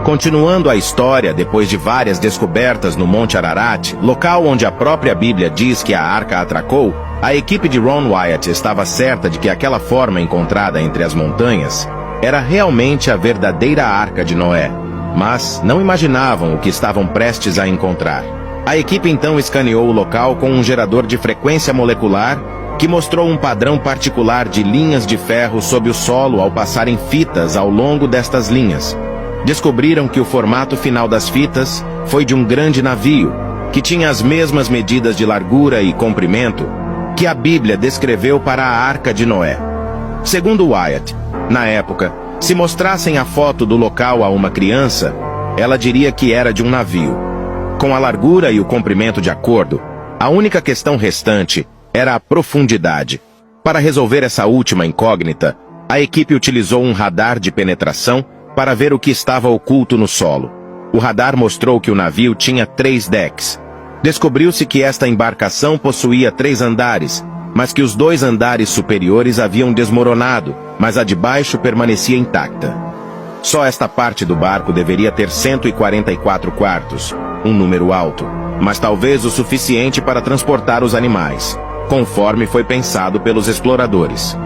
Continuando a história, depois de várias descobertas no Monte Ararat, local onde a própria Bíblia diz que a arca atracou, a equipe de Ron Wyatt estava certa de que aquela forma encontrada entre as montanhas era realmente a verdadeira Arca de Noé, mas não imaginavam o que estavam prestes a encontrar. A equipe então escaneou o local com um gerador de frequência molecular que mostrou um padrão particular de linhas de ferro sob o solo ao passarem fitas ao longo destas linhas. Descobriram que o formato final das fitas foi de um grande navio, que tinha as mesmas medidas de largura e comprimento que a Bíblia descreveu para a Arca de Noé. Segundo Wyatt, na época, se mostrassem a foto do local a uma criança, ela diria que era de um navio. Com a largura e o comprimento de acordo, a única questão restante era a profundidade. Para resolver essa última incógnita, a equipe utilizou um radar de penetração para ver o que estava oculto no solo. O radar mostrou que o navio tinha 3 decks. Descobriu-se que esta embarcação possuía 3 andares, mas que os 2 andares superiores haviam desmoronado, mas a de baixo permanecia intacta. Só esta parte do barco deveria ter 144 quartos, um número alto, mas talvez o suficiente para transportar os animais, conforme foi pensado pelos exploradores.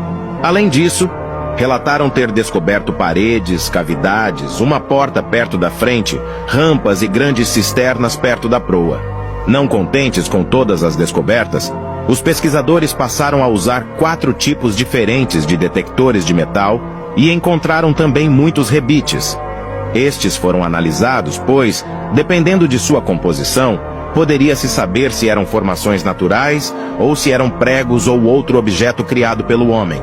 Além disso, relataram ter descoberto paredes, cavidades, uma porta perto da frente, rampas e grandes cisternas perto da proa. Não contentes com todas as descobertas, os pesquisadores passaram a usar 4 tipos diferentes de detectores de metal e encontraram também muitos rebites. Estes foram analisados, pois, dependendo de sua composição, poderia-se saber se eram formações naturais ou se eram pregos ou outro objeto criado pelo homem.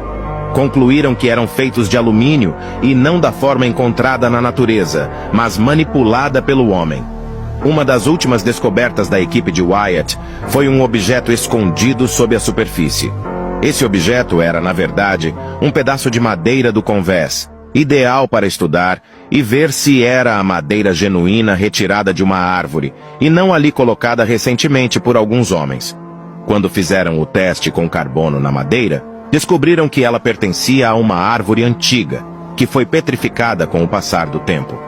Concluíram que eram feitos de alumínio e não da forma encontrada na natureza, mas manipulada pelo homem. Uma das últimas descobertas da equipe de Wyatt foi um objeto escondido sob a superfície. Esse objeto era, na verdade, um pedaço de madeira do convés, ideal para estudar e ver se era a madeira genuína retirada de uma árvore, e não ali colocada recentemente por alguns homens. Quando fizeram o teste com carbono na madeira, descobriram que ela pertencia a uma árvore antiga, que foi petrificada com o passar do tempo.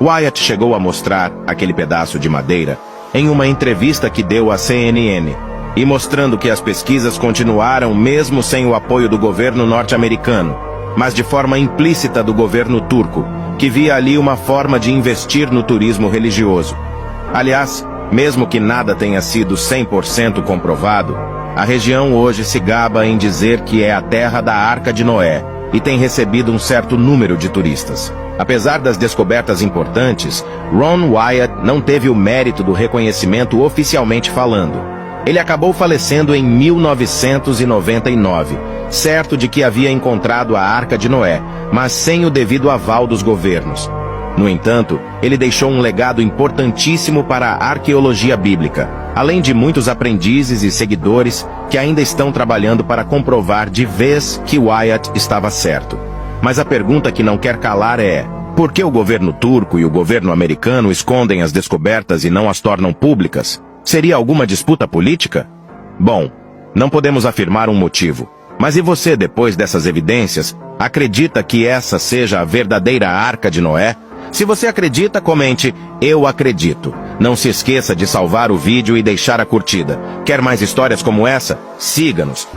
Wyatt chegou a mostrar aquele pedaço de madeira em uma entrevista que deu à CNN, e mostrando que as pesquisas continuaram mesmo sem o apoio do governo norte-americano, mas de forma implícita do governo turco, que via ali uma forma de investir no turismo religioso. Aliás, mesmo que nada tenha sido 100% comprovado, a região hoje se gaba em dizer que é a terra da Arca de Noé e tem recebido um certo número de turistas. Apesar das descobertas importantes, Ron Wyatt não teve o mérito do reconhecimento oficialmente falando. Ele acabou falecendo em 1999, certo de que havia encontrado a Arca de Noé, mas sem o devido aval dos governos. No entanto, ele deixou um legado importantíssimo para a arqueologia bíblica, além de muitos aprendizes e seguidores que ainda estão trabalhando para comprovar de vez que Wyatt estava certo. Mas a pergunta que não quer calar é: por que o governo turco e o governo americano escondem as descobertas e não as tornam públicas? Seria alguma disputa política? Bom, não podemos afirmar um motivo. Mas e você, depois dessas evidências, acredita que essa seja a verdadeira Arca de Noé? Se você acredita, comente: eu acredito. Não se esqueça de salvar o vídeo e deixar a curtida. Quer mais histórias como essa? Siga-nos.